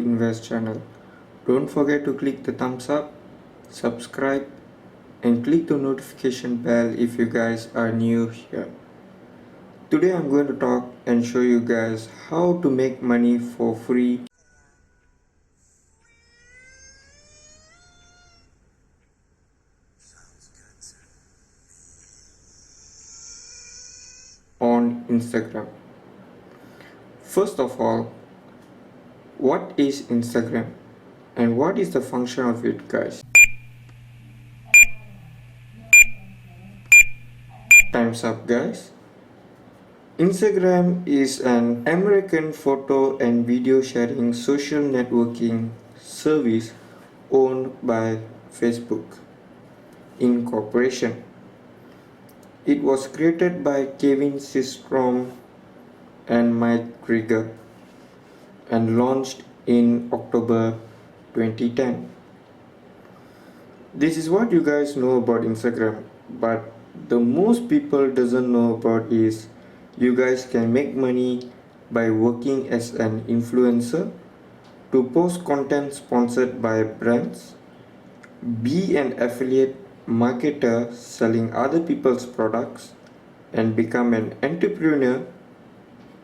Invest channel. Don't forget to click the thumbs up, subscribe, and click the notification bell if you guys are new here. Today I'm going to talk and show you guys how to make money for free on Instagram. First of all, what is Instagram and what is the function of it, guys? Time's up, guys. Instagram is an American photo and video sharing social networking service owned by Facebook Incorporation. It was created by Kevin Systrom and Mike Krieger and launched in October 2010. This is what you guys know about Instagram, but the most people doesn't know about is you guys can make money by working as an influencer to post content sponsored by brands, be an affiliate marketer selling other people's products, and become an entrepreneur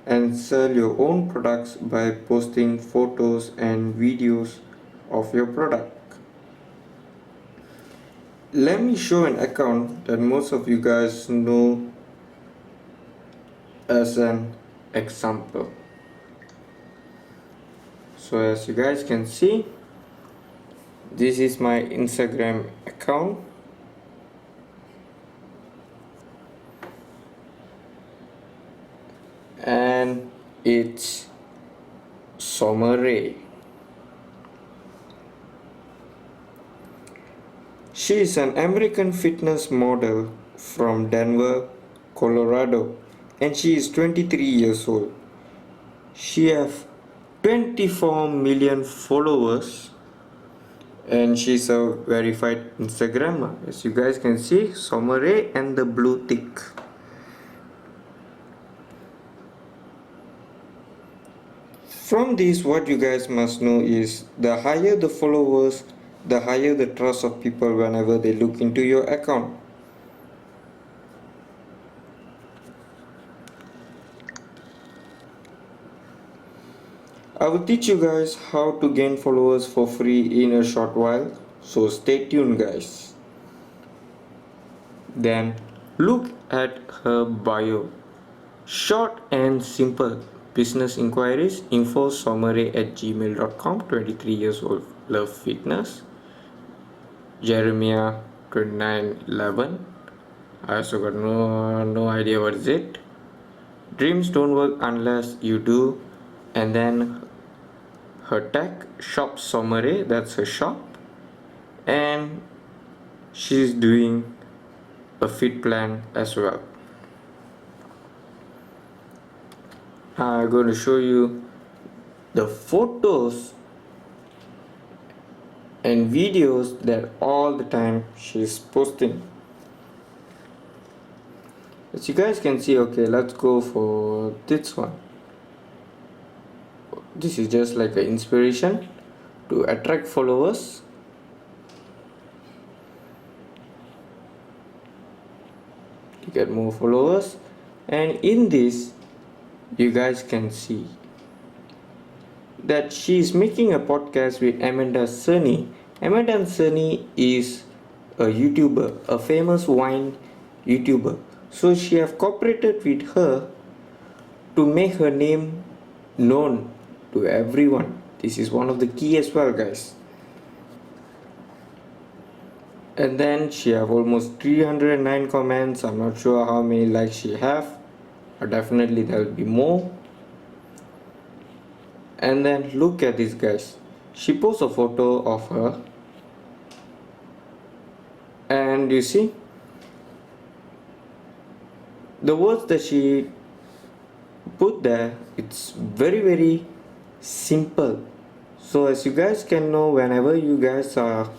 and sell your own products by posting photos and videos of your product. Let me show an account that most of you guys know as an example. So as you guys can see, this is my Instagram account. And it's Somare. She is an American fitness model from Denver, Colorado, and she is 23 years old. She has 24 million followers and she's a verified Instagrammer. As you guys can see, Somare and the blue tick. From this, what you guys must know is the higher the followers, the higher the trust of people whenever they look into your account. I will teach you guys how to gain followers for free in a short while, so stay tuned, guys. Then look at her bio. Short and simple. Business inquiries, info somare@gmail.com, 23 years old, love fitness. Jeremiah 29:11. I also got no idea what is it. Dreams don't work unless you do. And then her tag, shop Somare, that's her shop. And she's doing a fit plan as well. I'm going to show you the photos and videos that all the time she's posting. As you guys can see, okay, let's go for this one. This is just like an inspiration to attract followers. To get more followers, and in this you guys can see that she is making a podcast with Amanda Cerny. Amanda Cerny is a YouTuber, a famous wine YouTuber. So she have cooperated with her to make her name known to everyone. This is one of the key as well, guys. And then she have almost 309 comments. I'm not sure how many likes she have. Definitely there will be more. And then look at this, guys. She posts a photo of her, and you see the words that she put there, it's very simple. So as you guys can know, whenever you guys are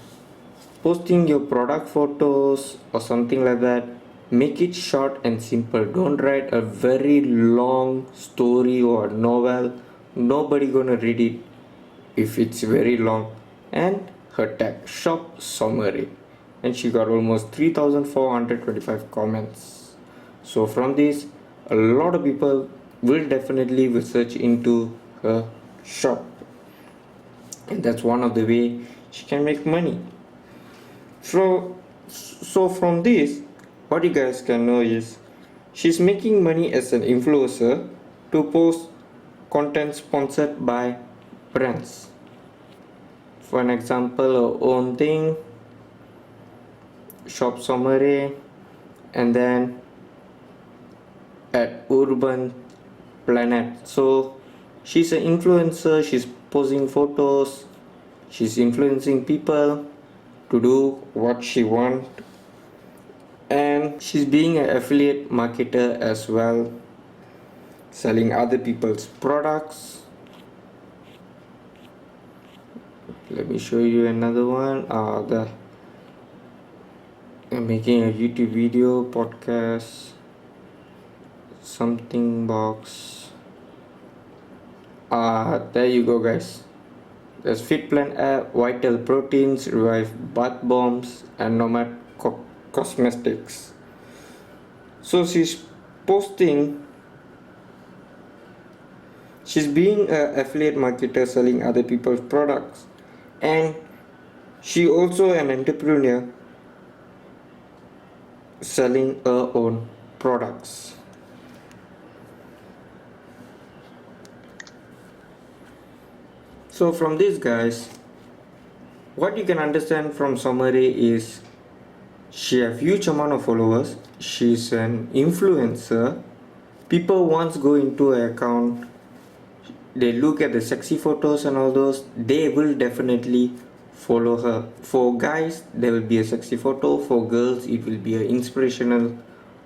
posting your product photos or something like that, make it short and simple. Don't write a very long story or novel. Nobody gonna read it. if it's very long, and her tag shop summary, and she got almost 3425 comments. So from this, a lot of people will definitely research into her shop, and that's one of the way she can make money. So from this, what you guys can know is she's making money as an influencer to post content sponsored by brands. For an example, her own thing, shop summary, and then at Urban Planet. So she's an influencer, she's posting photos, she's influencing people to do what she wants, and she's being an affiliate marketer as well, selling other people's products. Let me show you another one. I'm making a YouTube video, podcast, something box. There you go, guys. There's Fit Plan app, Vital Proteins, Revive Bath Bombs, and Nomad Cosmetics. So she's posting. She's being an affiliate marketer selling other people's products, and she also an entrepreneur selling her own products. So from this, guys, what you can understand from summary is she have huge amount of followers, she's an influencer, people once go into her account, they look at the sexy photos and all those, they will definitely follow her. For guys, there will be a sexy photo, for girls it will be an inspirational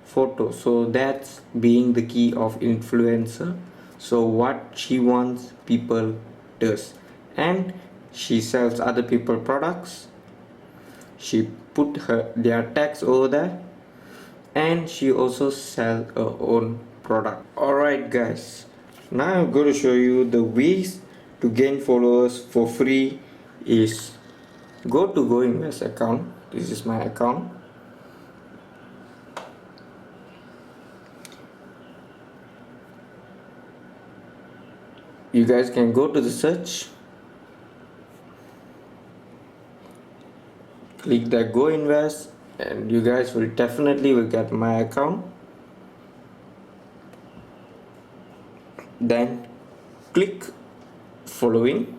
photo. So that's being the key of influencer. So what she wants, people does. And she sells other people products, she put their tags over there, and she also sells her own product. Alright guys, now I'm going to show you the ways to gain followers for free. Is go to Go Invest account. This is my account. You guys can go to the search, click that Go Invest, and you guys will definitely get my account. Then click following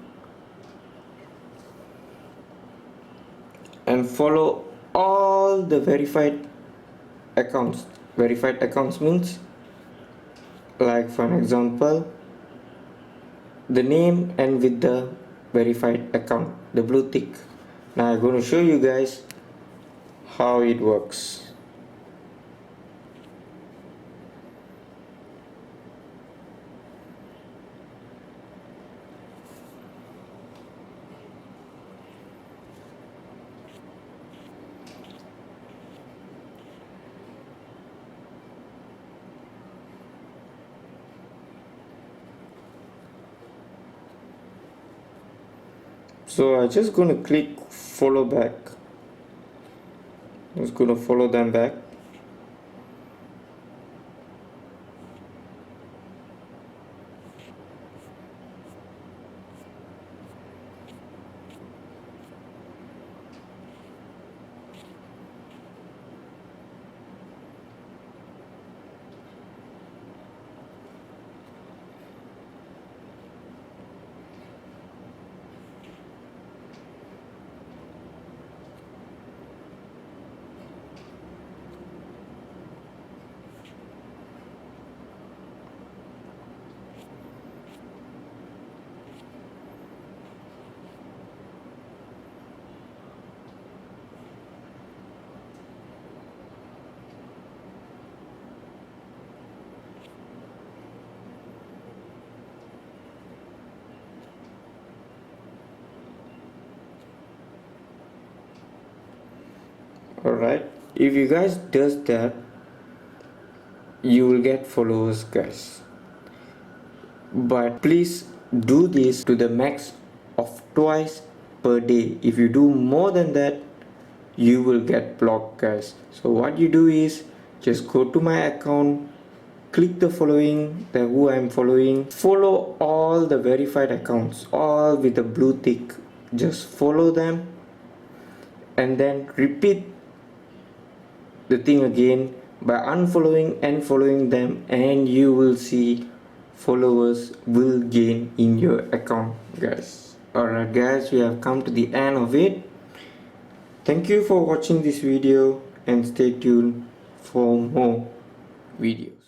and follow all the verified accounts. Verified accounts means, like for an example, the name and with the verified account, the blue tick. Now I'm going to show you guys how it works. So I'm just going to click follow back. I'm just going to follow them back. Alright, if you guys does that, you will get followers, guys. But please do this to the max of twice per day. If you do more than that, you will get blocked, guys. So what you do is just go to my account, click the following, the who I'm following, follow all the verified accounts, all with the blue tick. Just follow them and then repeat the thing again by unfollowing and following them, and you will see followers will gain in your account, guys. Alright guys, we have come to the end of it. Thank you for watching this video and stay tuned for more videos.